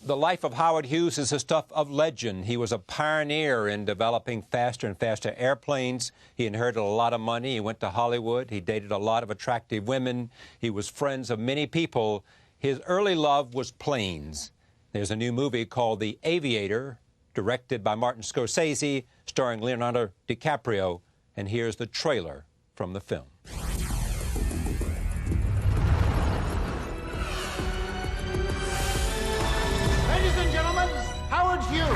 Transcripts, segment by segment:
The life of Howard Hughes is the stuff of legend. He was a pioneer in developing faster and faster airplanes. He inherited a lot of money. He went to Hollywood. He dated a lot of attractive women. He was friends of many people. His early love was planes. There's a new movie called The Aviator, directed by Martin Scorsese, starring Leonardo DiCaprio. And here's the trailer from the film. Hughes.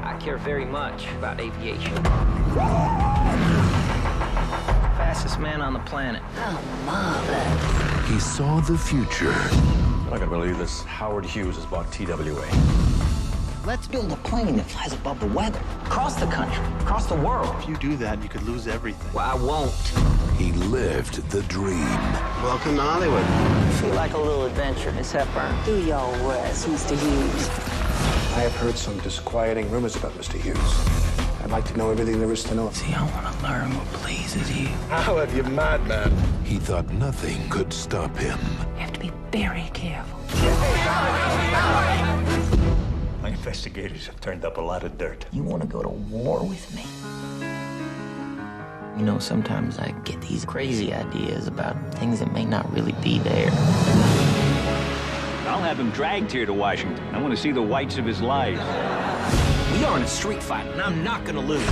I care very much about aviation. Fastest man on the planet. Oh, marvelous. He saw the future. I'm not gonna believe this. Howard Hughes has bought TWA. Let's build a plane that flies above the weather. Across the country, across the world. If you do that, you could lose everything. Well, I won't. He lived the dream. Welcome to Hollywood. I feel like a little adventure, Miss Hepburn. Do your worst, Mr. Hughes. I have heard some disquieting rumors about Mr. Hughes. I'd like to know everything there is to know. See, I want to learn what pleases you. Howard, you madman. He thought nothing could stop him. You have to be very careful. My investigators have turned up a lot of dirt. You want to go to war with me? You know, sometimes I get these crazy ideas about things that may not really be there. I'll have him dragged here to Washington. I want to see the whites of his life. We are in a street fight, and I'm not gonna lose.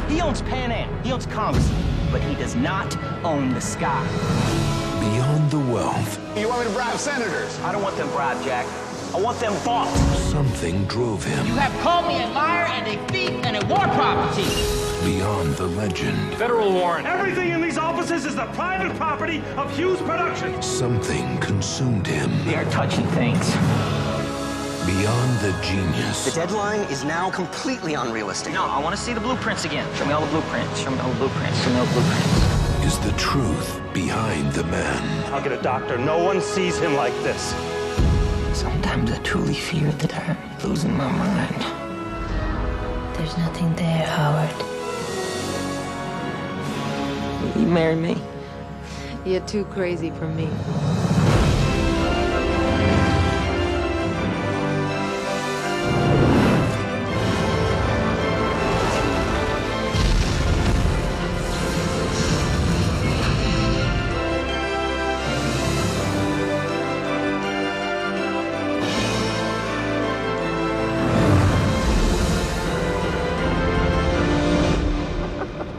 He owns Pan Am, he owns Congress, but he does not own the sky. Beyond the wealth, You want me to bribe senators? I don't want them bribed, Jack. I want them bought. something drove him. You have called me a liar and a thief and a war property. Beyond the legend, Federal warrant. Everything in these offices is the private property of Hughes Productions. something consumed him. They are touchy things. Beyond the genius, The deadline is now completely unrealistic. No, I want to see the blueprints again. Show me all the blueprints. Show me all the blueprints. Show me all the blueprints. is the truth behind the man. I'll get a doctor. No one sees him like this. Sometimes I truly fear that I'm losing my mind. There's nothing there, Howard. Will you marry me? You're too crazy for me.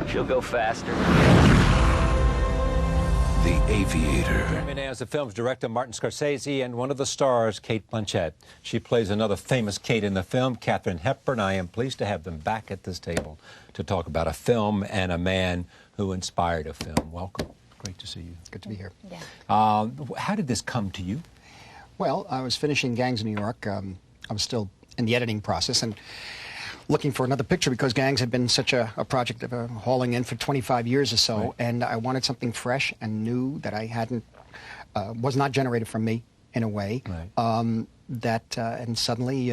She'll go faster. The Aviator. Joining me now is the film's director, Martin Scorsese, and one of the stars, Cate Blanchett. She plays another famous Kate in the film, Katharine Hepburn. I am pleased to have them back at this table to talk about a film and a man who inspired a film. Welcome. Great to see you. Good to be here. Yeah. How did this come to you? Well, I was finishing Gangs of New York. I was still in the editing process and looking for another picture because Gangs had been such a project of hauling in for 25 years or so, right. And I wanted something fresh and new that I hadn't, was not generated from me in a way. Right. And suddenly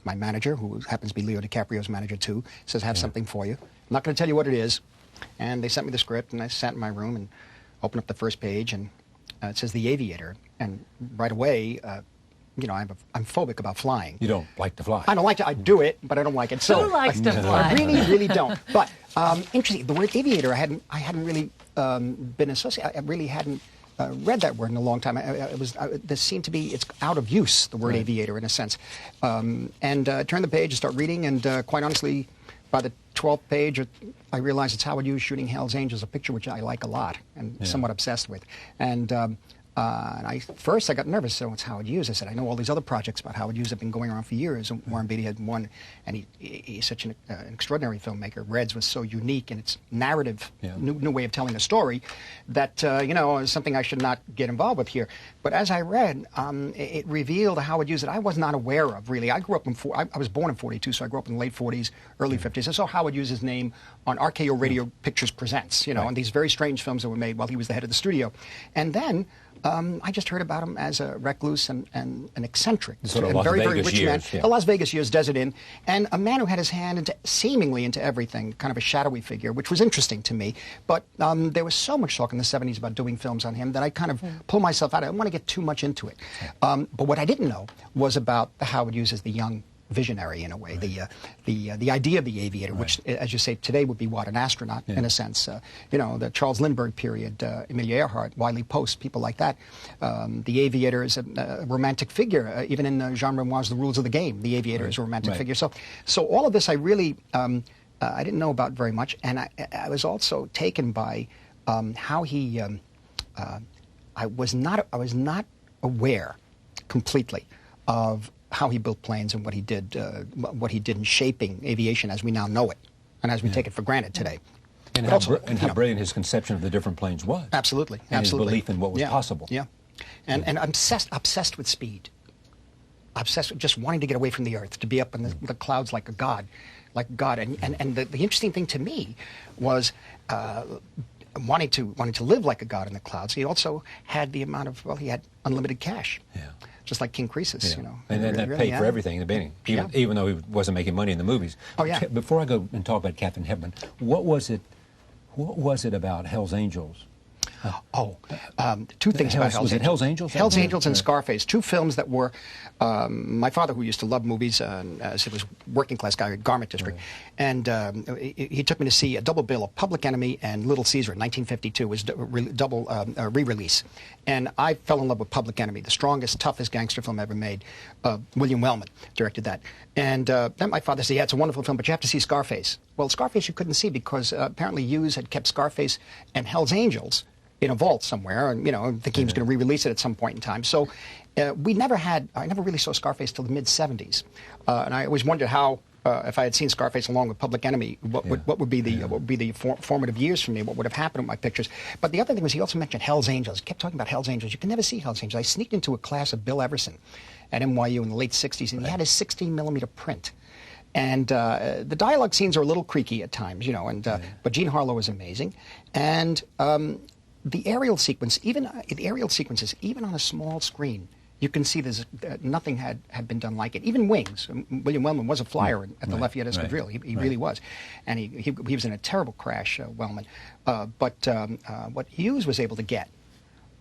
my manager, who happens to be Leo DiCaprio's manager too, says, I have something for you. I'm not going to tell you what it is. And they sent me the script, and I sat in my room and opened up the first page, and it says The Aviator. And right away, you know, I'm phobic about flying. You don't like to fly. I don't like to. I do it, but I don't like it. So Who likes to fly? I really, really don't. But interesting, the word aviator, I hadn't really been associated. I really hadn't read that word in a long time. This seemed to be, it's out of use, the word Right. aviator in a sense. Turn the page and start reading, and quite honestly, by the 12th page, I realized it's Howard Hughes shooting Hell's Angels, a picture which I like a lot and somewhat obsessed with. And first I got nervous, so it's Howard Hughes. I said, I know all these other projects about Howard Hughes have been going around for years, and Warren Beatty had one, and he's such an extraordinary filmmaker. Reds was so unique in its narrative, new way of telling a story, that, you know, is something I should not get involved with here. But as I read, it revealed a Howard Hughes that I was not aware of, really. I grew up I was born in 42, so I grew up in the late 40s, early 50s. I saw Howard Hughes' name on RKO Radio Pictures Presents, you know, and these very strange films that were made while he was the head of the studio. And then I just heard about him as a recluse and an eccentric, sort of and Las very, Vegas very rich years, man. yeah. The Las Vegas years, Desert Inn, and a man who had his hand seemingly into everything, kind of a shadowy figure, which was interesting to me. But there was so much talk in the 70s about doing films on him that I kind of pulled myself out. I didn't want to get too much into it. But what I didn't know was about the Howard Hughes as the young visionary, in a way, the idea of the aviator, which, as you say, today would be what, an astronaut, in a sense. You know, the Charles Lindbergh period, Amelia Earhart, Wiley Post, people like that. The aviator is a romantic figure, even in Jean Renoir's The Rules of the Game. The aviator is a romantic figure. So all of this I really I didn't know about very much, and I was also taken by how he. I was not aware completely of how he built planes and what he did in shaping aviation as we now know it, and as we take it for granted today. And how brilliant his conception of the different planes was. Absolutely, and absolutely. his belief in what was possible. Yeah, and I'm obsessed with speed. Obsessed with just wanting to get away from the earth, to be up in the clouds like a god, And the interesting thing to me was wanting to live like a god in the clouds. He also had the amount of he had unlimited cash. Yeah. Just like King Croesus, you know. And that paid for everything in the beginning, even though he wasn't making money in the movies. Oh, yeah. Before I go and talk about Katharine Hepburn, what was it about Hell's Angels? Two things about Hell's Angels. Was it Hell's Angels? Hell's Angels and Scarface, two films that were, my father, who used to love movies, as he was a working class guy at Garment District, and he took me to see a double bill of Public Enemy and Little Caesar in 1952. It was double re-release. And I fell in love with Public Enemy, the strongest, toughest gangster film ever made. William Wellman directed that. And then my father said, yeah, it's a wonderful film, but you have to see Scarface. Well, Scarface you couldn't see because apparently Hughes had kept Scarface and Hell's Angels in a vault somewhere, and thinking he was going to re-release it at some point in time. So I never really saw Scarface till the mid-70s, and I always wondered how, if I had seen Scarface along with Public Enemy, what would be the formative years for me? What would have happened with my pictures? But the other thing was he also mentioned Hell's Angels. He kept talking about Hell's Angels. You can never see Hell's Angels. I sneaked into a class of Bill Everson at NYU in the late 60s, and he had his 16mm print. And the dialogue scenes are a little creaky at times, but Jean Harlow is amazing. And the aerial sequences, even on a small screen, you can see there's nothing had been done like it. Even Wings. William Wellman was a flyer at the Lafayette Escadrille. He really was, and he was in a terrible crash, Wellman. But what Hughes was able to get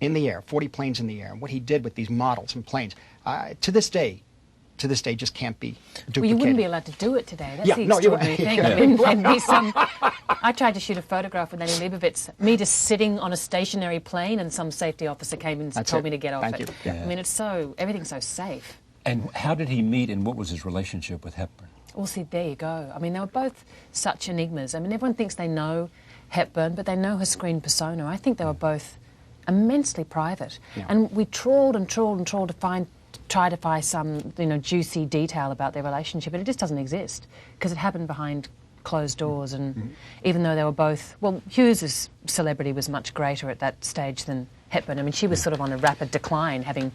in the air, 40 planes in the air, and what he did with these models and planes, to this day just can't be duplicated. Well, you wouldn't be allowed to do it today. That's the no, extraordinary thing. I mean, there'd be I tried to shoot a photograph with Annie Leibovitz, me just sitting on a stationary plane, and some safety officer came and told me to get off it. Yeah. I mean, everything's so safe. And how did he meet, and what was his relationship with Hepburn? Well, see, there you go. I mean, they were both such enigmas. I mean, everyone thinks they know Hepburn, but they know her screen persona. I think they were both immensely private. Yeah. And we trawled and trawled and trawled to try to find some, juicy detail about their relationship, but it just doesn't exist because it happened behind closed doors. And even though they were both, Hughes's celebrity was much greater at that stage than Hepburn. I mean, she was sort of on a rapid decline, having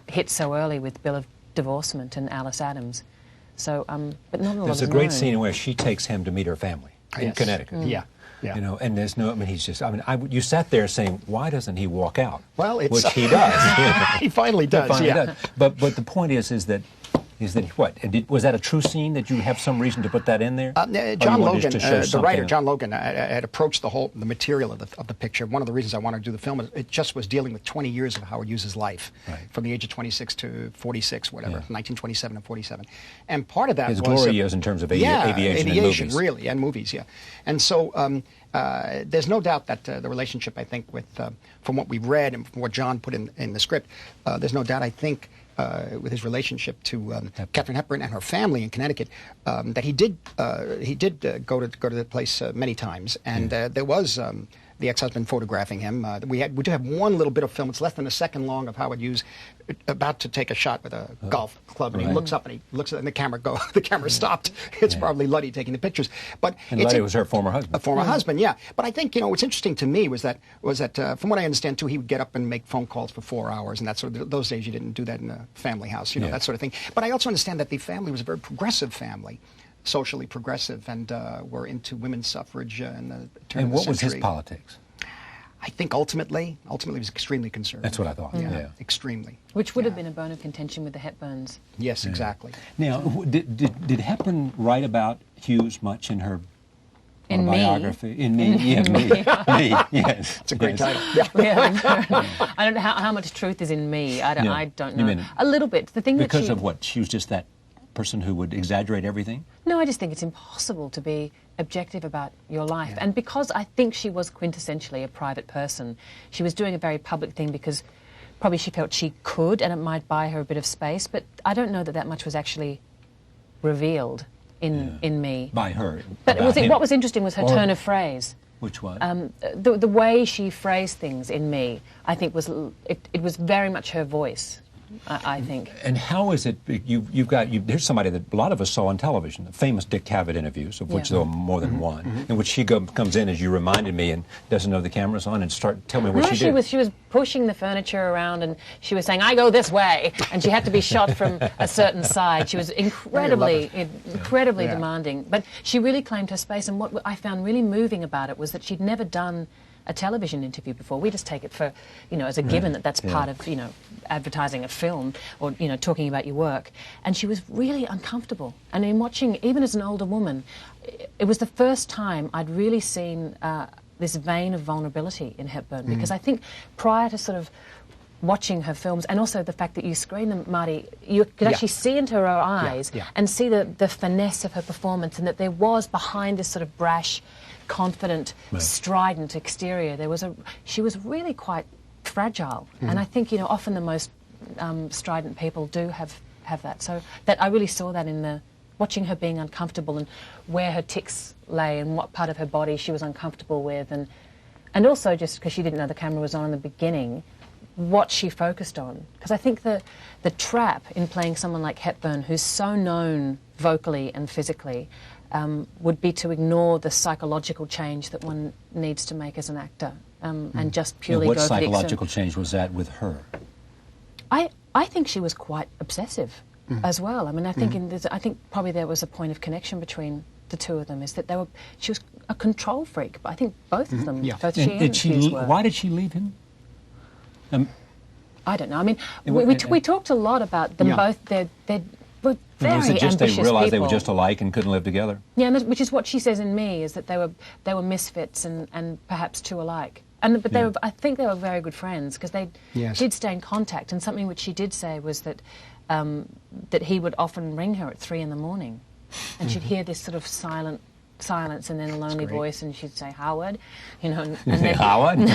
hit so early with Bill of Divorcement and Alice Adams. So, but not a lot. There's a great scene where she takes him to meet her family in Connecticut. Yeah. And there's he's just, you sat there saying, why doesn't he walk out? Well, which he does. He finally does, does. But the point is that what? Was that a true scene that you have some reason to put that in there? John Logan, the writer, John Logan, had approached the material of the picture. One of the reasons I wanted to do the film, it just was dealing with 20 years of Howard Hughes' life, from the age of 26 to 46, whatever, 1927 and 47. And part of that his was... glory years in terms of aviation and movies. Really, and movies, yeah. And so there's no doubt that the relationship, I think, from what we've read and from what John put in the script, there's no doubt, I think, with his relationship to Katharine Hepburn and her family in Connecticut, that he did go to the place many times, and there was the ex-husband photographing him. We do have one little bit of film. It's less than a second long of Howard Hughes about to take a shot with a golf club, and he looks up and the camera the camera stopped. It's probably Luddy taking the pictures, but Luddy was her former husband. A former husband, yeah. But I think what's interesting to me was that from what I understand too, he would get up and make phone calls for 4 hours, and that sort of those days you didn't do that in a family house, that sort of thing. But I also understand that the family was a very progressive family. Socially progressive, and were into women's suffrage and the turn of the century. And what was his politics? I think ultimately was extremely conservative. That's what I thought. Yeah. Extremely. Which would have been a bone of contention with the Hepburns. Yes, exactly. Now, did Hepburn write about Hughes much in her autobiography? In me? Yeah, me, yes. It's a great title. I don't know how much truth is in me. I don't know. A little bit. The thing because of what? She was just that person who would exaggerate everything? No, I just think it's impossible to be objective about your life. Yeah. And because I think she was quintessentially a private person, she was doing a very public thing because probably she felt she could, and it might buy her a bit of space, but I don't know that much was actually revealed in me. By her. But what was interesting was her turn of phrase. Which was? The way she phrased things in me, I think it was very much her voice. I think. And how is it, here's somebody that a lot of us saw on television, the famous Dick Cavett interviews, of which there were more than one, in which she comes in, as you reminded me, and doesn't know the camera's on, and tell me what she did. She was pushing the furniture around, and she was saying, I go this way, and she had to be shot from a certain side. She was incredibly demanding. But she really claimed her space, and what I found really moving about it was that she'd never done a television interview before. We just take it for, as a given that that's part of, advertising a film or, talking about your work. And she was really uncomfortable. And in watching, even as an older woman, it was the first time I'd really seen this vein of vulnerability in Hepburn, because I think prior to sort of watching her films, and also the fact that you screen them, Marty, you could actually see into her eyes and see the finesse of her performance, and that there was behind this sort of brash, confident, strident exterior, she was really quite fragile. And I think, often the most strident people do have that. So that I really saw that in watching her being uncomfortable, and where her tics lay and what part of her body she was uncomfortable with, and also just because she didn't know the camera was on in the beginning, what she focused on. Because I think the trap in playing someone like Hepburn, who's so known vocally and physically, would be to ignore the psychological change that one needs to make as an actor, and just purely what go for the psychological change was that with her? I think she was quite obsessive as well. I mean, I think I think probably there was a point of connection between the two of them, is that she was a control freak. But I think both of them, both she and Hughes were. Why did she leave him? I don't know. I mean, we talked a lot about them both. They're were very was it just ambitious they realized people. they were just alike and couldn't live together? Yeah, and which is what she says in Me, is that they were misfits and perhaps too alike. But I think they were very good friends, because they did stay in contact. And something which she did say was that that he would often ring her at 3 in the morning, and she'd hear this sort of silence and then a lonely voice, and she'd say, Howard, and then, Howard?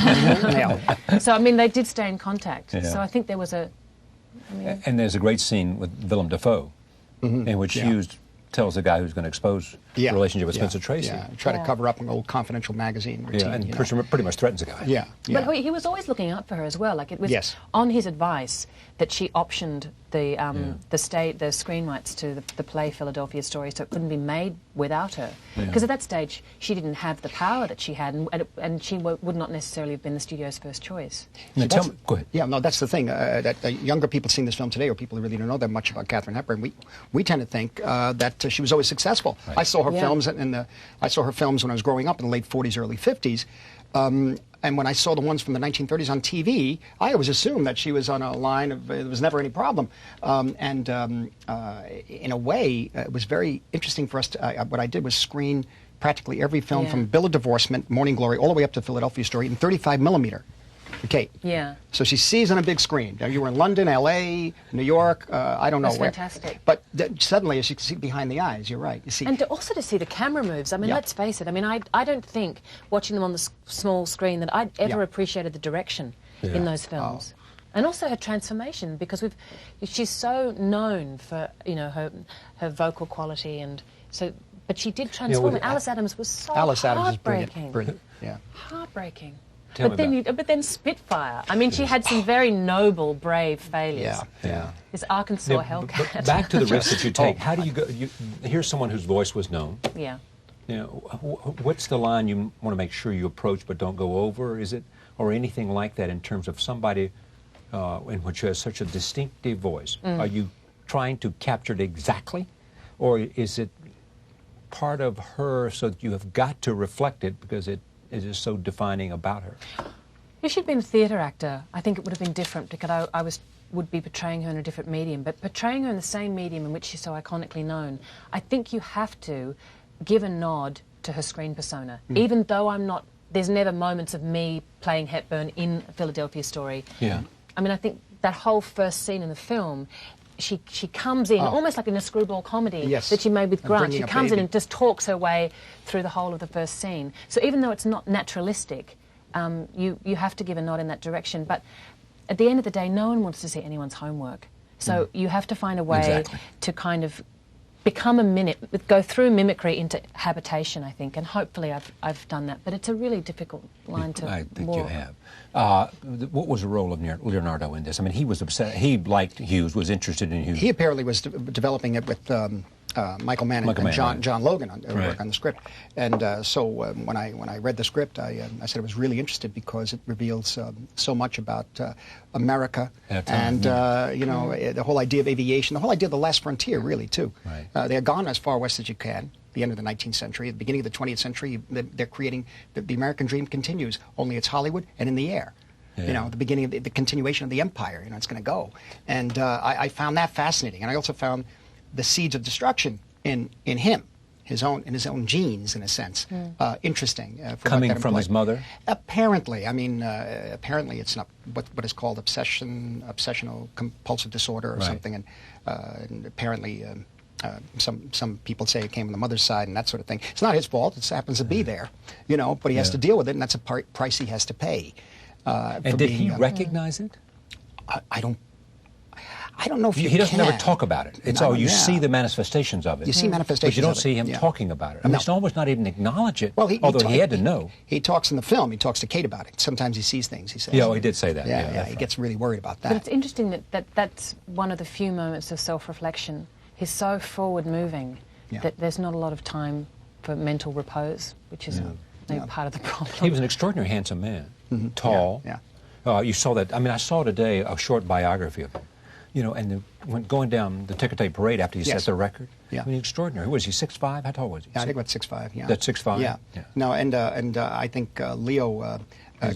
So, I mean, they did stay in contact. Yeah. So I think there was and there's a great scene with Willem Dafoe, in which Hughes tells the guy who's going to expose the relationship with Spencer Tracy. Try to cover up an old confidential magazine routine. And pretty much threatens the guy. But he was always looking out for her as well. Like, it was on his advice that she optioned the screen rights to the play Philadelphia Story, so it couldn't be made without her. Because at that stage, she didn't have the power that she had, and she would not necessarily have been the studio's first choice. Go ahead. Yeah, no, that's the thing. That younger people seeing this film today, or people who really don't know that much about Katharine Hepburn, we tend to think that she was always successful. Right. I saw her films I saw her films when I was growing up in the late 40s, early 50s. And when I saw the ones from the 1930s on TV, I always assumed that she was on a line of, there was never any problem. In a way, it was very interesting for us what I did was screen practically every film from Bill of Divorcement, Morning Glory, all the way up to Philadelphia Story in 35 millimeter. Kate. Yeah. So she sees on a big screen. Now, you were in London, L.A., New York, I don't know where. That's fantastic. But suddenly, as you can see behind the eyes, you're right. You see. And also to see the camera moves. I mean, let's face it. I mean, I don't think, watching them on the small screen, that I'd ever appreciated the direction in those films. And also her transformation, because she's so known for, her vocal quality, and so. But she did transform. Alice Adams was so heartbreaking. Brilliant. Yeah. Heartbreaking. But then Spitfire. I mean, she had some very noble, brave failures. Yeah. This Arkansas Hellcat. Back to the risk that you take. How do you go? Here's someone whose voice was known. Yeah. What's the line you want to make sure you approach but don't go over? Is it, or anything like that, in terms of somebody in which has such a distinctive voice? Are you trying to capture it exactly, or is it part of her so that you have got to reflect it because it is so defining about her? If she'd been a theatre actor, I think it would have been different because I would be portraying her in a different medium. But portraying her in the same medium in which she's so iconically known, I think you have to give a nod to her screen persona. Even though there's never moments of me playing Hepburn in a Philadelphia Story. Yeah. I mean, I think that whole first scene in the film, she comes in, almost like in a screwball comedy that she made with Grant. She comes in and just talks her way through the whole of the first scene. So even though it's not naturalistic, you have to give a nod in that direction. But at the end of the day, no one wants to see anyone's homework. So you have to find a way to kind of go through mimicry into habitation, I think, and hopefully I've done that. But it's a really difficult line to walk. I think you have. What was the role of Leonardo in this? I mean, he was obsessed. He liked Hughes, was interested in Hughes. He apparently was developing it with Michael Mann and John Logan on the script. And so when I read the script, I said I was really interested because it reveals so much about America and you know, the whole idea of aviation, the whole idea of the last frontier, really, too. Right. They're gone as far west as you can. The end of the 19th century, at the beginning of the 20th century, they're creating the American dream continues. Only it's Hollywood and in the air. Yeah. You know, the beginning of the continuation of the empire. You know, it's going to go. And I found that fascinating. And I also found the seeds of destruction in him, his own genes, in a sense, interesting. Coming from his mother? Apparently. I mean, apparently it's not what is called obsessional compulsive disorder or something. And apparently some people say it came from the mother's side and that sort of thing. It's not his fault. It happens to be there, you know, but he has to deal with it, and that's a price he has to pay. And did he recognize it? I don't know if he doesn't ever talk about it. It's you see the manifestations of it. You see manifestations, but you don't see him talking about it. I mean, it's almost not even acknowledge it. Well, although he had to know. He talks in the film. He talks to Cate about it. Sometimes he sees things. He says. Yeah, he did say that. Yeah, he gets really worried about that. But it's interesting that's one of the few moments of self-reflection. He's so forward-moving that there's not a lot of time for mental repose, which is maybe part of the problem. He was an extraordinarily handsome man, tall. You saw that. I mean, I saw today a short biography of him. You know, and when going down the ticker tape parade after he set the record, I mean, extraordinary. Was he 6'5"? How tall was he? Yeah, I think about 6'5". Yeah, that's 6'5". Yeah. No, and I think Leo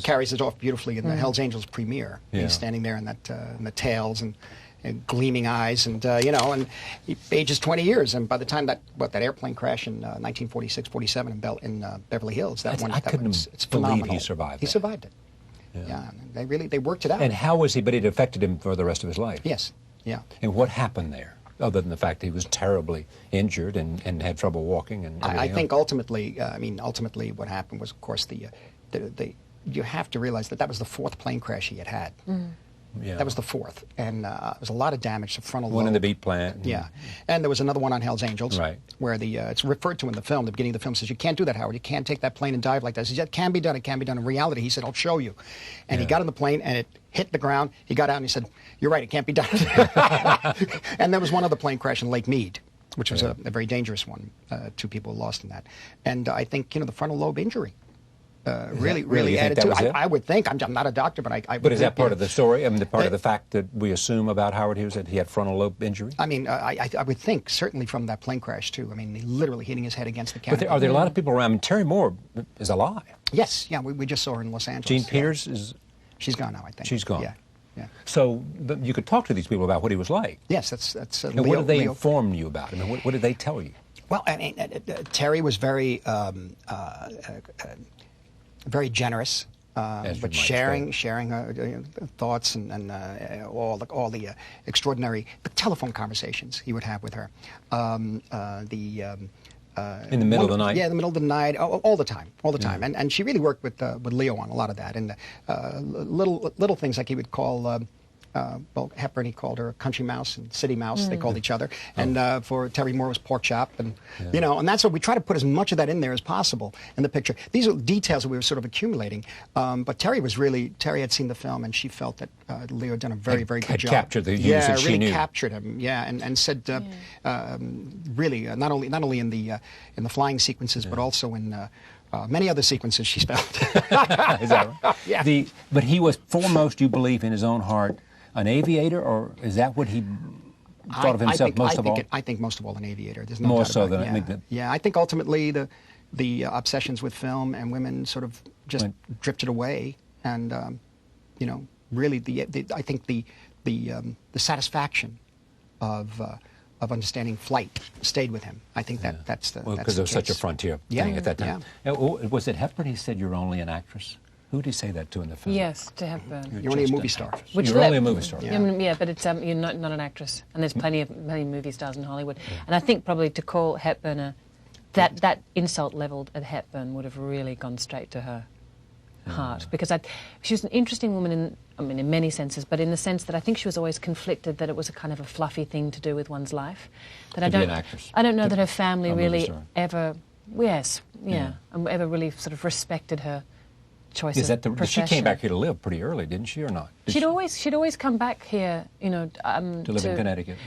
carries it off beautifully in the Hell's Angels premiere. He's standing there in that in the tails and gleaming eyes, and you know, and he ages 20 years. And by the time that airplane crash in 1946, 47 in Beverly Hills, I couldn't believe he survived. He survived it. Yeah, they worked it out. And how was he? But it affected him for the rest of his life. Yes. Yeah. And what happened there, other than the fact that he was terribly injured and had trouble walking and everything I think ultimately, what happened was, of course, you have to realize that was the fourth plane crash he had had. Yeah. That was the fourth, and there was a lot of damage to frontal lobe. One in the beat plant. Yeah, and there was another one on Hell's Angels, where it's referred to in the film. The beginning of the film says, "You can't do that, Howard. You can't take that plane and dive like that." He said, "It can be done. It can be done." In reality, he said, "I'll show you." And he got on the plane, and it hit the ground. He got out, and he said, "You're right. It can't be done." And there was one other plane crash in Lake Mead, which was a very dangerous one. 2 people lost in that, and I think the frontal lobe injury. Really added to it. I would think. I'm not a doctor, but I would. But is that part of the story? I mean, the part of the fact that we assume about Howard Hughes that he had frontal lobe injury? I mean, I would think certainly from that plane crash too. I mean, literally hitting his head against the canopy. But are there a lot of people around? I mean, Terry Moore is alive. Yes, yeah, we just saw her in Los Angeles. Jean Peters is. She's gone now, I think. She's gone. Yeah. So you could talk to these people about what he was like. Yes, that's. And what did they inform you about? I mean, what did they tell you? Well, I mean, Terry was very generous, but sharing thoughts and all the extraordinary telephone conversations he would have with her. In the middle of the night? Yeah, in the middle of the night, all the time. And she really worked with Leo on a lot of that. And little things like he would call... Hepburn, he called her country mouse and city mouse. They called each other. And for Terry Moore was pork chop. And, and that's what we try to put as much of that in there as possible in the picture. These are details that we were sort of accumulating. But Terry had seen the film, and she felt that Leo had done a very good job. Captured the Hughes that she knew. Captured him, and said, really, not only in the flying sequences, but also in... many other sequences she spelled. Is that right? Yeah. But he was foremost, you believe, in his own heart, an aviator, or is that what he thought of himself most of all? I think most of all an aviator. There's no more doubt so about than it. I think ultimately the obsessions with film and women sort of just drifted away. And you know, really, I think the satisfaction of understanding flight stayed with him. I think that's the because it was such a frontier thing at that time. Yeah. Was it Hepburn? He said you're only an actress. Who did he say that to in the film? Yes, to Hepburn. You're only a movie star. You're only a movie star. Yeah, but it's you're not an actress, and there's plenty of movie stars in Hollywood. And I think probably to call Hepburn that insult levelled at Hepburn would have really gone straight to her heart, because she was an interesting woman in many senses, but in the sense that I think she was always conflicted that it was a kind of a fluffy thing to do with one's life. That I don't know that her family really ever ever really sort of respected her choice of profession. She came back here to live pretty early, didn't she, or not? She'd always come back here, you know, to live in Connecticut.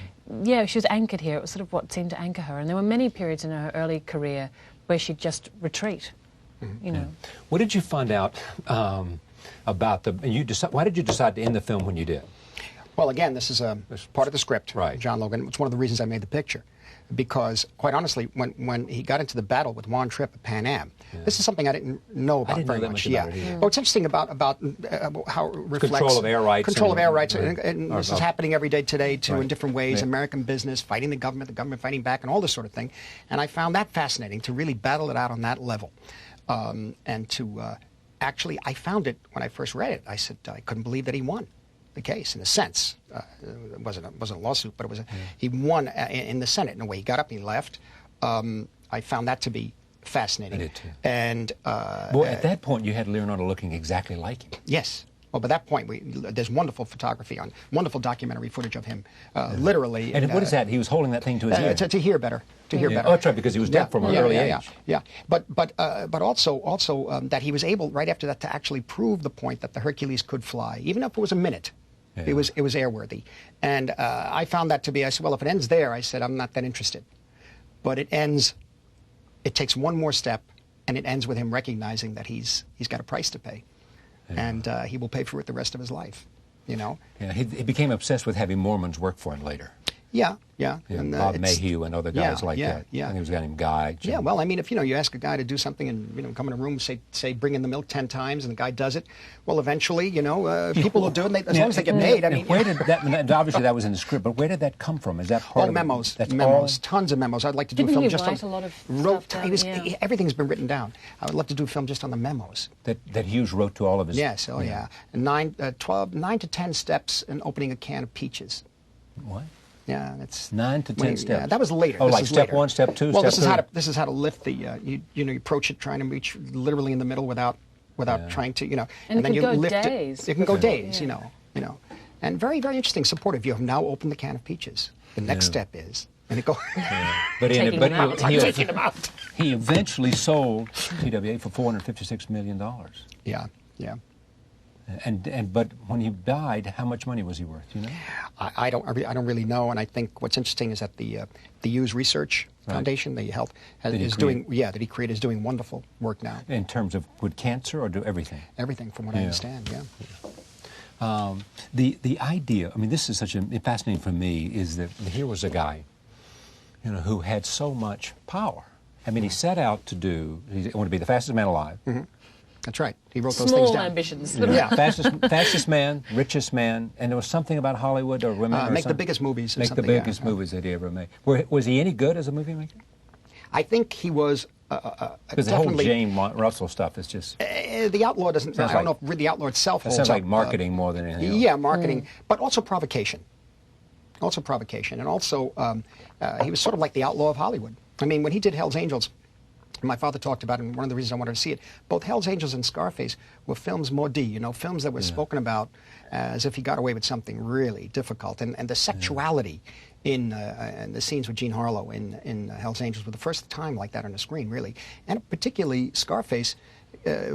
Yeah, she was anchored here. It was sort of what seemed to anchor her, and there were many periods in her early career where she'd just retreat. You know. What did you find out about the? Why did you decide to end the film when you did? Well, again, this is part of the script, right. John Logan. It's one of the reasons I made the picture, because quite hononestly, when he got into the battle with Juan Trippe at Pan Am, this is something I didn't know about very much. Well, it's interesting about how it reflects control of air rights. Control of air rights, and this is happening every day today too, in different ways. American business fighting the government fighting back, and all this sort of thing. And I found that fascinating to really battle it out on that level. And to actually, I found it when I first read it. I said I couldn't believe that he won the case in a sense. It wasn't a lawsuit, but it was he won in the Senate in a way. He got up and he left. I found that to be fascinating. I did too. And well, at that point, you had Leonardo looking exactly like him. Yes. Well, by that point, there's wonderful photography wonderful documentary footage of him, literally. And what is that? He was holding that thing to his ear? To hear better. To hear better. Oh, that's right, because he was deaf from an early age. Yeah. But also that he was able, right after that, to actually prove the point that the Hercules could fly, even if it was a minute. Yeah. It was airworthy. And I found that to be, I said, well, if it ends there, I said, I'm not that interested. But it takes one more step, and it ends with him recognizing that he's got a price to pay. Yeah. And he will pay for it the rest of his life, you know. Yeah, he became obsessed with having Mormons work for him later. Yeah. And Bob Mayhew and other guys like that. Yeah. I think it was a guy named Guy. Yeah, well, I mean, if you ask a guy to do something and come in a room and say bring in the milk 10 times and the guy does it, well, eventually, people will do it as long as they get paid. I mean, where did that? Obviously, that was in the script, but where did that come from? Is that part of memos? That's memos, tons of memos. I'd like to do a film just on. Didn't he write a lot of stuff down? Everything's been written down. I would love to do a film just on the memos that Hughes wrote to all of his. Yes. Oh yeah. 9 to 10 steps in opening a can of peaches. What? Yeah, that's 9 to 10 steps. Yeah, that was later. Oh, this like step 1, step 2, well, step 3? This is how to lift the. You approach it trying to reach literally in the middle without trying to and then you lift days. it. It can go days. You know, and very very interesting, supportive. You have now opened the can of peaches. The next step is. And it go. But taking them out. He eventually sold TWA for $456 million. Yeah. But when he died, how much money was he worth? Do you know? I don't really know. And I think what's interesting is that the Hughes Research Foundation, the health, that he created, is doing wonderful work now. In terms of would cancer or do everything? Everything, from what I understand. Yeah. The idea. I mean, this is such a fascinating for me. Is that here was a guy, who had so much power. I mean, he set out to do. He wanted to be the fastest man alive. Mm-hmm. That's right. He wrote those things down. Small ambitions. Yeah. fastest man, richest man, and there was something about Hollywood or women. Make the biggest movies. Make the biggest movies that he ever made. Was he any good as a movie maker? I think he was. Because the whole Jane Russell stuff is just. The Outlaw doesn't. I don't know if the Outlaw itself holds up. It sounds like marketing more than anything else. Yeah, marketing, but also provocation. And also he was sort of like the Outlaw of Hollywood. I mean, when he did Hell's Angels. My father talked about it, and one of the reasons I wanted to see it, both Hell's Angels and Scarface were films maudits, films that were spoken about as if he got away with something really difficult. And the sexuality in the scenes with Jean Harlow in Hell's Angels were the first time like that on the screen, really. And particularly Scarface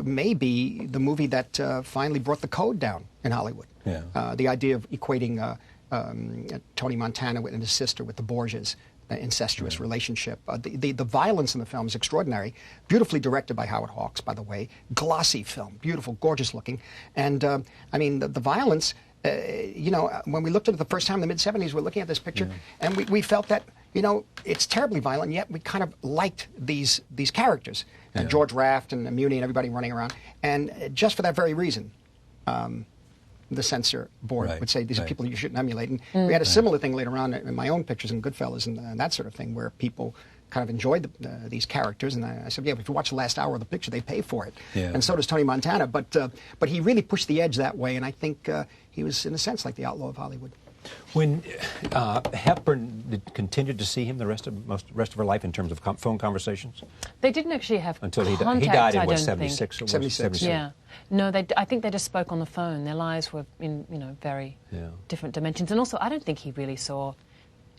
may be the movie that finally brought the code down in Hollywood. Yeah. The idea of equating Tony Montana and his sister with the Borgias. Incestuous relationship. The violence in the film is extraordinary. Beautifully directed by Howard Hawks, by the way. Glossy film, beautiful, gorgeous looking. And I mean, the violence. When we looked at it the first time in the mid-'70s, we're looking at this picture, and we felt that it's terribly violent. Yet we kind of liked these characters, George Raft and Muni and everybody running around, and just for that very reason. the censor board would say, these are people you shouldn't emulate. And we had a similar thing later on in my own pictures in Goodfellas and that sort of thing, where people kind of enjoyed these characters. And I said, yeah, but if you watch the last hour of the picture, they pay for it. Yeah. And so does Tony Montana. But he really pushed the edge that way, and I think he was, in a sense, like the outlaw of Hollywood. When Hepburn continued to see him the rest of her life in terms of phone conversations? They didn't actually have until contact, he died in, I what, don't 76? think. 76. Yeah. No, I think they just spoke on the phone. Their lives were in, very different dimensions. And also, I don't think he really saw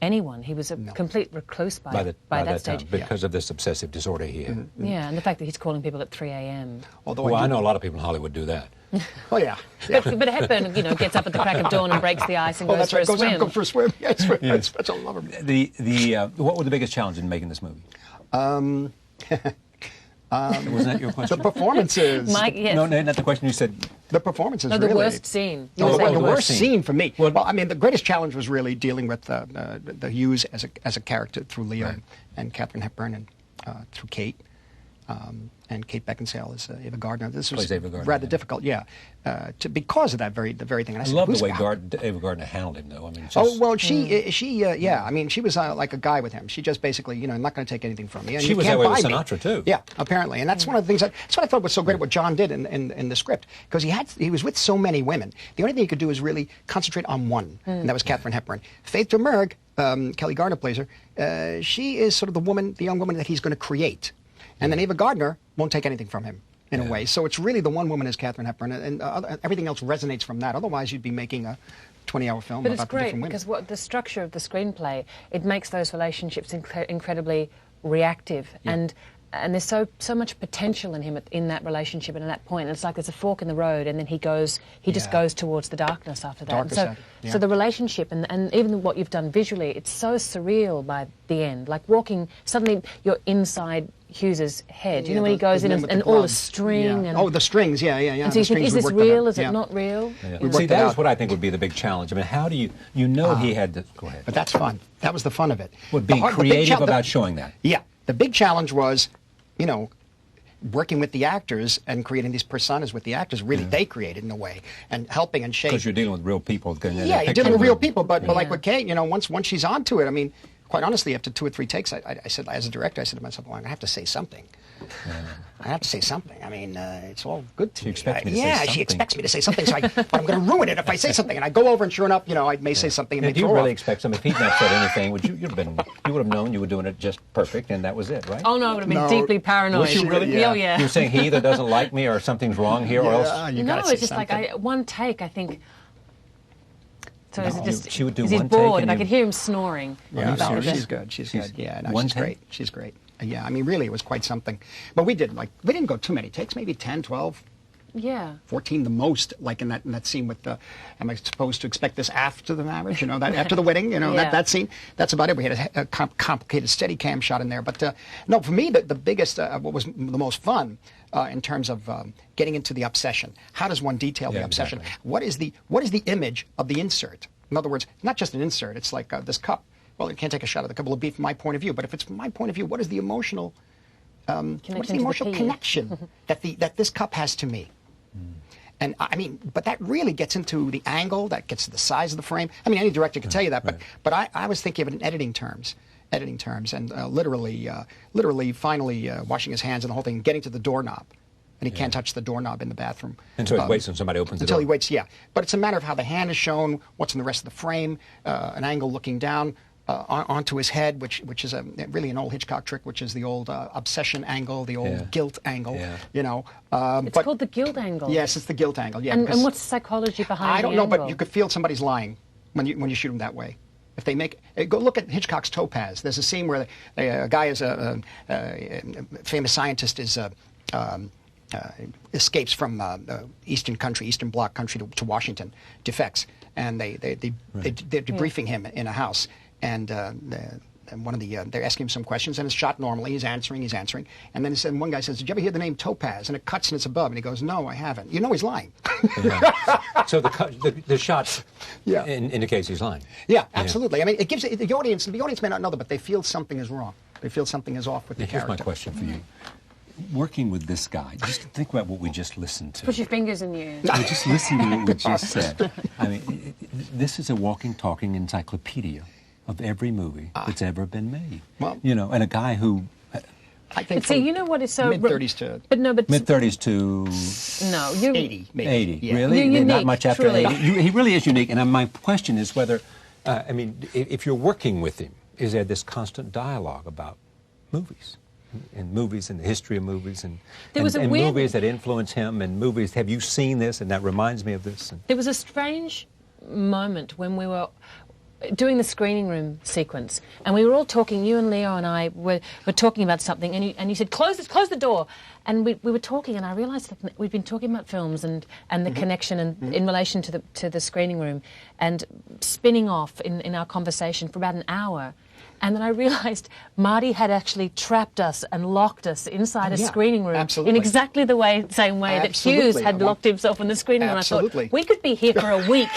anyone. He was a complete recluse by that stage. Time, because of this obsessive disorder he had. Yeah, and the fact that he's calling people at 3 a.m. Although I know a lot of people in Hollywood do that. Oh, yeah. But Hepburn, gets up at the crack of dawn and breaks the ice and goes for a swim. Goes for a swim. Yeah, that's I love him. What were the biggest challenge in making this movie? Wasn't that your question? The performances. Mike, yes. No, not the question. You said the performances. No, the worst scene. The worst scene for me. Well, I mean, the greatest challenge was really dealing with the Hughes as a character through Leo and Katharine Hepburn and through Kate. And Cate Beckinsale is Ava Gardner. This was rather difficult, because of that the very thing. And I love the way Ava Gardner handled him, though. I mean, I mean, she was like a guy with him. She just basically, I'm not going to take anything from you. And she was that way with Sinatra too. Yeah, apparently, and that's one of the things. That's what I thought was so great what John did in the script, because he was with so many women. The only thing he could do is really concentrate on one, and that was Katharine Hepburn. Faith Domergue, Kelly Garner plays her. She is sort of the young woman that he's going to create. And then Ava Gardner won't take anything from him, in a way. So it's really the one woman is Katharine Hepburn, and everything else resonates from that. Otherwise, you'd be making a 20-hour film about the different women. But it's great, because the structure of the screenplay, it makes those relationships incredibly reactive. Yeah. And there's so much potential in him in that relationship and at that point. And it's like there's a fork in the road, and then he just goes towards the darkness after that. So the relationship and even what you've done visually, it's so surreal by the end. Like suddenly you're inside Hughes's head. You know when he goes in and all the string and the strings, And so you think, is this real? Is it not real? Yeah. See, that is what I think would be the big challenge. I mean, how do he had to go ahead. But that's fun. That was the fun of it. Well, being creative about showing that. Yeah. The big challenge was, working with the actors and creating these personas with the actors, really they created in a way, and helping and shaping. Because you're dealing with real people. Yeah, you're dealing with real people, but like with Kate, once she's onto it, I mean, quite honestly, after 2 or 3 takes, I said, as a director, I said to myself, well, I have to say something. I have to say something. I mean, it's all good to me. She expects me to say something. Yeah, she expects me to say something, so but I'm going to ruin it if I say something. And I go over, and sure enough, I may say something. And if you really expect something, if he'd not said anything, you would have known you were doing it just perfect, and that was it, right? Oh, no, I would have been deeply paranoid. Was you really? Yeah. Oh, yeah. You were saying he either doesn't like me or something's wrong here, or else... No, it's just like one take, I think... So is it just, she would do is he one bored? take And I could hear him snoring. Yeah, she's good. She's good. Yeah, no, she's great. She's great. Yeah, I mean, really, it was quite something. But we didn't go too many takes, maybe 10, 12. Yeah. 14 the most, like in that scene with the, am I supposed to expect this after the marriage, that after the wedding, that scene. That's about it. We had a complicated Steadicam shot in there. But no, for me, the biggest, what was the most fun in terms of getting into the obsession. How does one detail the obsession? Exactly. What is the image of the insert? In other words, not just an insert. It's like this cup. Well, you can't take a shot of the cup. It'll be from my point of view. But if it's from my point of view, what is the emotional connection that this cup has to me? And I mean, but that really gets into the angle, that gets to the size of the frame. I mean, any director can tell you that, but I was thinking of it in editing terms, and literally, finally washing his hands and the whole thing, getting to the doorknob, and he can't touch the doorknob in the bathroom. Until he waits when somebody opens the door. Until he waits, yeah. But it's a matter of how the hand is shown, what's in the rest of the frame, an angle looking down. Onto his head, which is really an old Hitchcock trick, which is the old obsession angle, the old guilt angle. Yeah. It's called the guilt angle. Yes, it's the guilt angle. Yeah. And what's the psychology behind it? I don't know, but you could feel somebody's lying when you shoot them that way. If they go look at Hitchcock's Topaz. There's a scene where a guy is a famous scientist escapes from Eastern Bloc country to Washington, defects, and they're debriefing him in a house. And one of they're asking him some questions, and it's shot normally. He's answering, and then one guy says, "Did you ever hear the name Topaz?" And it cuts, and it's above, and he goes, "No, I haven't." He's lying. So the shot indicates he's lying. Yeah, absolutely. Yeah. I mean, it gives the audience may not know that, but they feel something is wrong. They feel something is off with the character. Here's my question for you: working with this guy, just think about what we just listened to. Put your fingers in your ears. Just listen to what we just said. I mean, this is a walking, talking encyclopedia of every movie that's ever been made. Well, you know, and a guy who... I think see, you know what is so... Mid-30s to... Mid-30s to... No, you're... 80, maybe. 80, yeah. really? You're unique, Not much after truly. 80? He really is unique, and my question is whether, I mean, if you're working with him, is there this constant dialogue about movies? And movies and the history of movies and movies that influence him and movies. Have you seen this? And that reminds me of this. There was a strange moment when we were doing the screening room sequence, and we were all talking. You and Leo and I were talking about something, and you said, close the door. And we were talking, and I realised that we'd been talking about films and the connection and in relation to the screening room, and spinning off in our conversation for about an hour. And then I realised Marty had actually trapped us and locked us inside a screening room in exactly the same way that Hughes had locked himself in the screening room. I thought, we could be here for a week.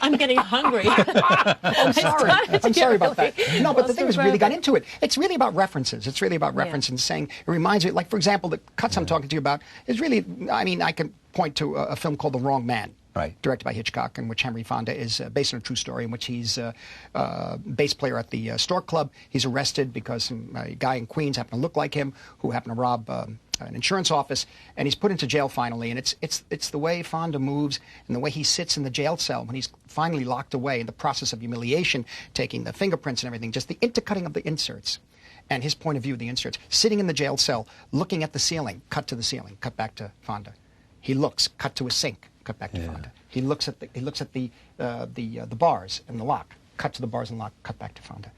I'm getting hungry. I'm sorry about that. No, but the thing is, we really got into it. It's really about references. It's really about reference and saying, it reminds you, like, for example, the cuts I'm talking to you about is really, I mean, I can point to a film called The Wrong Man. Right. Directed by Hitchcock, in which Henry Fonda is based on a true story, in which he's a bass player at the Stork Club. He's arrested because a guy in Queens happened to look like him, who happened to rob an insurance office, and he's put into jail finally. And it's the way Fonda moves and the way he sits in the jail cell when he's finally locked away in the process of humiliation, taking the fingerprints and everything, just the intercutting of the inserts. And his point of view of the inserts, sitting in the jail cell, looking at the ceiling, cut to the ceiling, cut back to Fonda. He looks, cut to a sink. Cut back to Fonda. He looks at the bars and the lock. Cut to the bars and lock. Cut back to Fonda.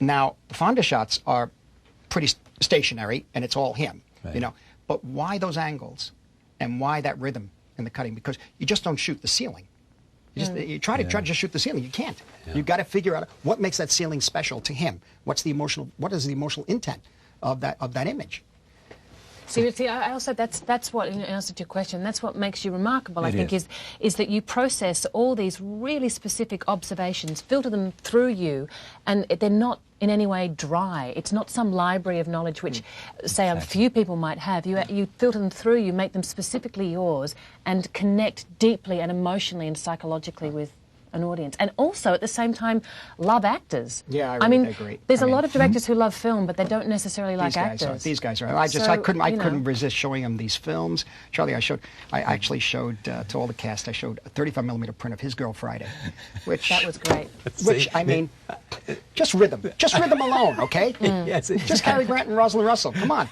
Now the Fonda shots are pretty stationary, and it's all him, you know. But why those angles, and why that rhythm in the cutting? Because you just don't shoot the ceiling. You try to just shoot the ceiling. You can't. You've got to figure out what makes that ceiling special to him. What is the emotional intent of that image? See, I also that's what, in answer to your question, that's what makes you remarkable. I think is that you process all these really specific observations, filter them through you, and they're not in any way dry. It's not some library of knowledge which, say, a few people might have. You filter them through, you make them specifically yours, and connect deeply and emotionally and psychologically with an audience, and also at the same time love actors. Yeah, I agree. There's a lot of directors who love film, but they don't necessarily like actors. These guys are. I couldn't resist showing them these films. Charlie, I actually showed to all the cast. I showed a 35mm print of His Girl Friday, which that was great. Which I mean, just rhythm alone, okay? Yes, just Cary Grant and Rosalind Russell. Come on.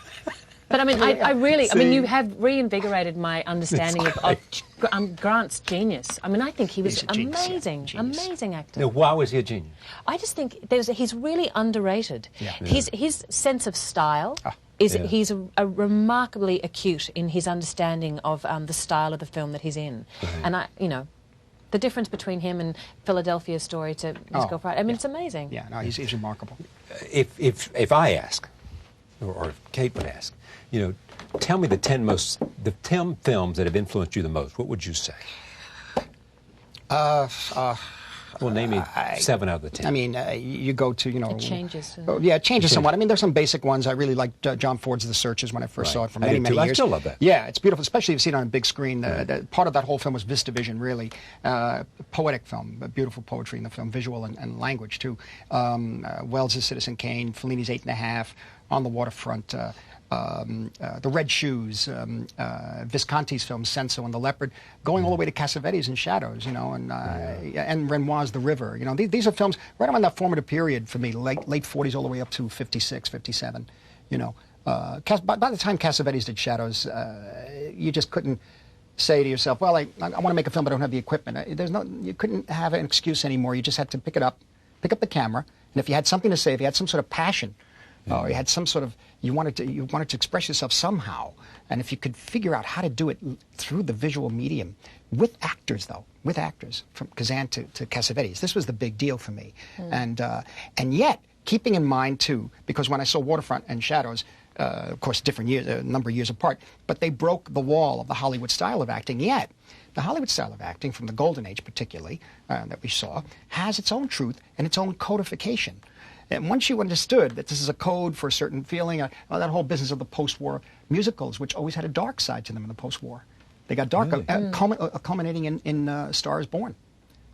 But I mean, I mean, you have reinvigorated my understanding of Grant's genius. I mean, I think he was amazing, amazing actor. Now, why was he a genius? I just think he's really underrated. Yeah. His sense of style he's a remarkably acute in his understanding of the style of the film that he's in, and the difference between him and Philadelphia Story to His Girl Friday. I mean, it's amazing. Yeah, no, he's remarkable. If I ask, or if Kate would ask, tell me the 10 films that have influenced you the most. What would you say? Well, name me 7 out of the 10. I mean, you go to, It changes. It changes somewhat. I mean, there's some basic ones. I really liked John Ford's The Searchers when I first saw it for many years. I still love that. Yeah, it's beautiful, especially if you see it on a big screen. Part of that whole film was VistaVision, really. Poetic film, beautiful poetry in the film, visual and language, too. Wells' Citizen Kane, Fellini's 8½, On the Waterfront, The Red Shoes, Visconti's film Senso and the Leopard, going all the way to Cassavetes and Shadows, and Renoir's The River. These are films right around that formative period for me, late 40s all the way up to 56, 57. By the time Cassavetes did Shadows, you just couldn't say to yourself, well, I want to make a film, but I don't have the equipment. You couldn't have an excuse anymore. You just had to pick up the camera, and if you had something to say, if you had some sort of passion, or you had some sort of, you wanted to express yourself somehow, and if you could figure out how to do it through the visual medium, with actors, from Kazan to Cassavetes, this was the big deal for me. And yet, keeping in mind, too, because when I saw Waterfront and Shadows, of course, different years, a number of years apart, but they broke the wall of the Hollywood style of acting, yet the Hollywood style of acting, from the Golden Age particularly, that we saw, has its own truth and its own codification. And once you understood that this is a code for a certain feeling, that whole business of the post-war musicals, which always had a dark side to them in the post-war. They got darker, culminating in Star is Born,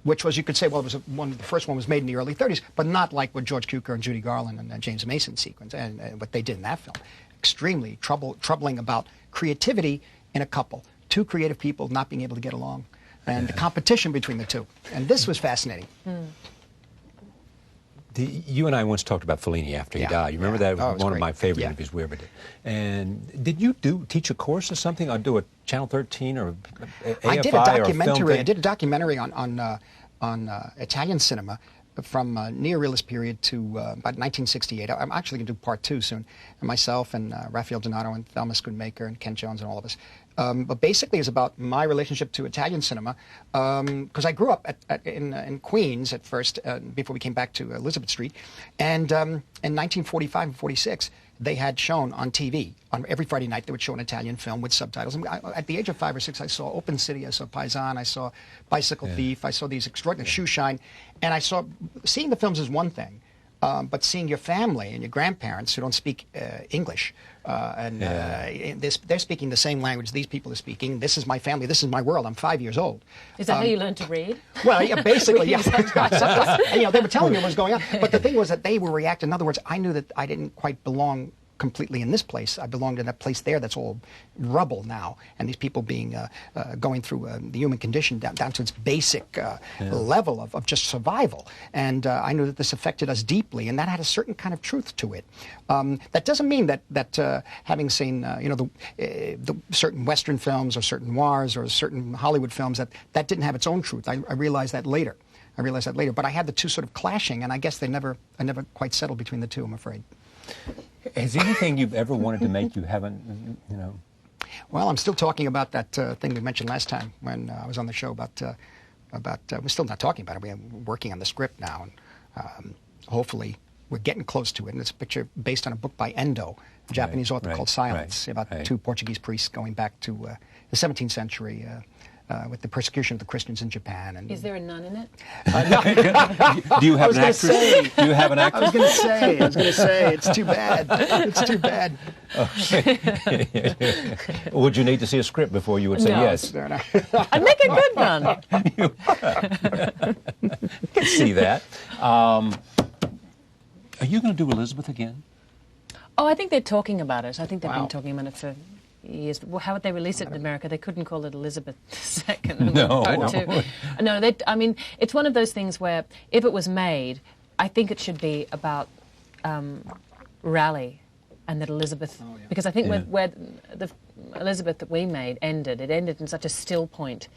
which was, you could say, well, it was the first one was made in the early 30s, but not like what George Cukor and Judy Garland and James Mason sequence, and what they did in that film. Extremely troubling about creativity in a couple. Two creative people not being able to get along, and the competition between the two. And this was fascinating. You and I once talked about Fellini after he died. You remember that? It was one of my favorite interviews we ever did. And did you teach a course or something, or do a Channel 13 or AFI I did a documentary. I did a documentary on Italian cinema from neorealist period to about 1968. I'm actually going to do part 2 soon. And myself and Raphael Donato and Thelma Schoonmaker and Ken Jones and all of us. But basically it's about my relationship to Italian cinema, because I grew up in Queens at first, before we came back to Elizabeth Street. And in 1945 and 46, they had shown on TV, on every Friday night, they would show an Italian film with subtitles. I mean, at the age of 5 or 6, I saw Open City, I saw Paisan, I saw Bicycle Thief, I saw these extraordinary Shoe Shine. And I saw, seeing the films is one thing, but seeing your family and your grandparents who don't speak English, they're speaking the same language these people are speaking. This is my family, this is my world, I'm 5 years old. Is that how you learned to read? Well, yeah, basically, yeah. And, they were telling me what was going on. But the thing was that they were reacting. In other words, I knew that I didn't quite belong completely in this place. I belonged in that place there that's all rubble now, and these people being going through the human condition down to its basic level of just survival. And I knew that this affected us deeply, and that had a certain kind of truth to it. That doesn't mean that having seen the certain Western films or certain noirs or certain Hollywood films that didn't have its own truth. I realized that later. But I had the two sort of clashing, and I guess I never quite settled between the two, I'm afraid. Has anything you've ever wanted to make you haven't, Well, I'm still talking about that thing we mentioned last time when I was on the show about we're still not talking about it. We're working on the script now, and hopefully we're getting close to it. And it's a picture based on a book by Endo, a Japanese author called Silence, about two Portuguese priests going back to the 17th century with the persecution of the Christians in Japan. And is there a nun in it? Do you have an actress? Do you have an actress? I was going to say, it's too bad. It's too bad. Would you need to see a script before you would say yes? No. I'd make a good nun. I can see that. Are you going to do Elizabeth again? Oh, I think they're talking about it. I think they've been talking about it for years. Well, how would they release it in America? They couldn't call it Elizabeth II. No. No, I mean, it's one of those things where if it was made, I think it should be about Raleigh and that Elizabeth, because I think where the Elizabeth that we made ended, it ended in such a still point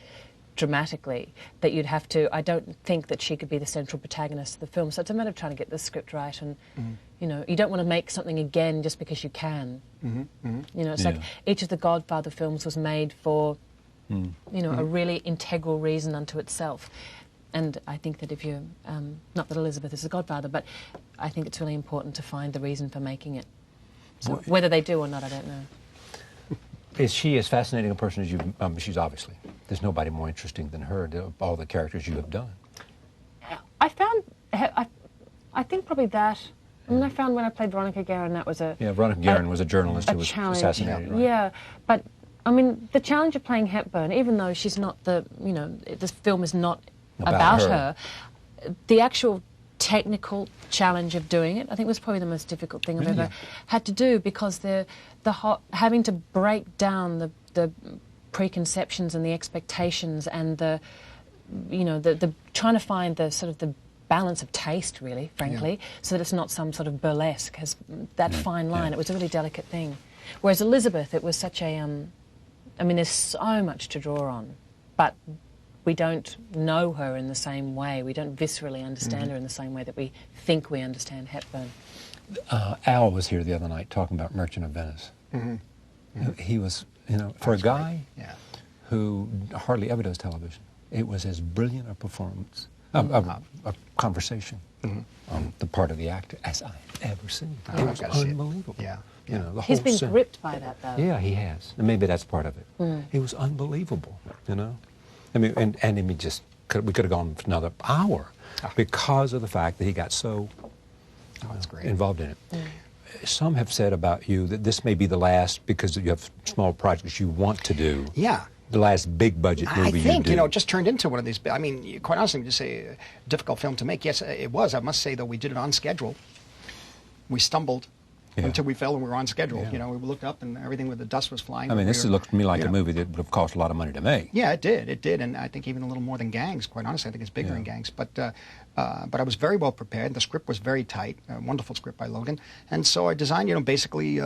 dramatically that you'd have to, I don't think that she could be the central protagonist of the film. So it's a matter of trying to get the script right, and you don't want to make something again just because you can. It's like each of the Godfather films was made for a really integral reason unto itself. And I think that if you, not that Elizabeth is the Godfather, but I think it's really important to find the reason for making it. So whether they do or not, I don't know. Is she as fascinating a person as you? She's obviously. There's nobody more interesting than her, of all the characters you have done. I found, I think probably that. I mean, I found when I played Veronica Guerin, that was a... Yeah, Veronica Guerin was a journalist who was assassinated, right? Yeah, but, I mean, the challenge of playing Hepburn, even though she's not the, this film is not about her, the actual technical challenge of doing it, I think was probably the most difficult thing I've ever had to do, because having to break down the preconceptions and the expectations and the trying to find the sort of the balance of taste, really, frankly, so that it's not some sort of burlesque, has that fine line. It was a really delicate thing. Whereas Elizabeth, it was such a, I mean, there's so much to draw on, but we don't know her in the same way. We don't viscerally understand her in the same way that we think we understand Hepburn. Al was here the other night talking about Merchant of Venice. He was, for a guy who hardly ever does television, it was as brilliant a performance, a conversation on the part of the actor as I've ever seen. It was unbelievable. The whole He's been gripped by that, though. Yeah, he has. And maybe that's part of it. It was unbelievable, I mean, and we could have gone for another hour because of the fact that he got so that's great. Involved in it. Some have said about you that this may be the last, because you have small projects you want to do. Yeah. The last big budget movie I think, you do. it just turned into one of these, I mean, quite honestly, to say a difficult film to make. Yes, it was. I must say, though, we did it on schedule. We stumbled until we fell and we were on schedule. You know, we looked up and everything with the dust was flying. I mean, this looked to me like a movie that would have cost a lot of money to make. Yeah, it did, and I think even a little more than Gangs. Quite honestly, I think it's bigger than Gangs. But I was very well prepared. The script was very tight. A wonderful script by Logan, and so I designed. You know, basically,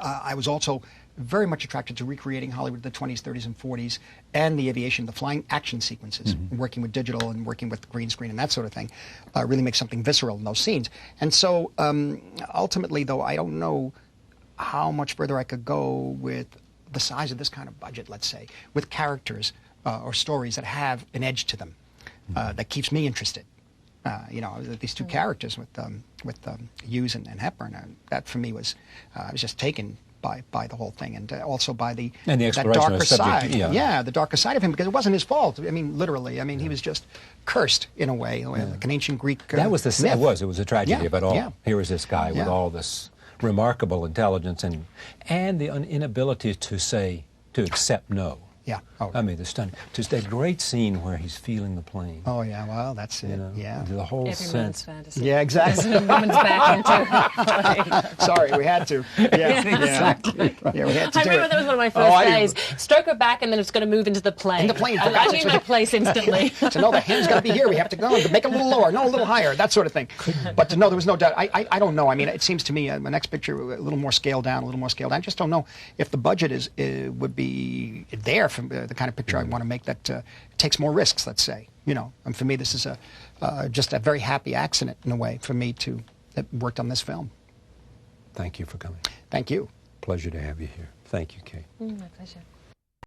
I was also very much attracted to recreating Hollywood of the 20s, 30s, and 40s, and the aviation, the flying action sequences, working with digital and working with green screen and that sort of thing, really make something visceral in those scenes. And so, ultimately, though, I don't know how much further I could go with the size of this kind of budget, let's say, with characters or stories that have an edge to them that keeps me interested. You know, these two characters with Hughes and Hepburn, that for me was, I was just taken by the whole thing, and also by the that darker side. The darker side of him, because it wasn't his fault. I mean, literally. I mean, he was just cursed in a way, like an ancient Greek. That was the myth. It was a tragedy of it all. Yeah. Here was this guy with all this remarkable intelligence and the inability to accept no. Yeah. Oh. I mean, the stunning. Just that great scene where he's feeling the plane. Oh yeah, well, that's it. You know, yeah. The whole Every sense. man's fantasy. Yeah, exactly. There's a woman's back into. Sorry, we had to. Yeah, exactly. Yeah, we had to I do remember it. that was one of my first days. Stroke her back, and then it's going to move into the plane. In the plane. I knew my place instantly. So no, the hand's got to be here. We have to go. Make it a little lower. No, a little higher. That sort of thing. But no, there was no doubt. I don't know. I mean, it seems to me my next picture a little more scaled down. I just don't know if the budget would be there for the kind of picture I want to make that takes more risks, let's say. You know, and for me, this is just a very happy accident in a way for me to have worked on this film. Thank you for coming. Thank you. Pleasure to have you here. Thank you, Kate. My pleasure.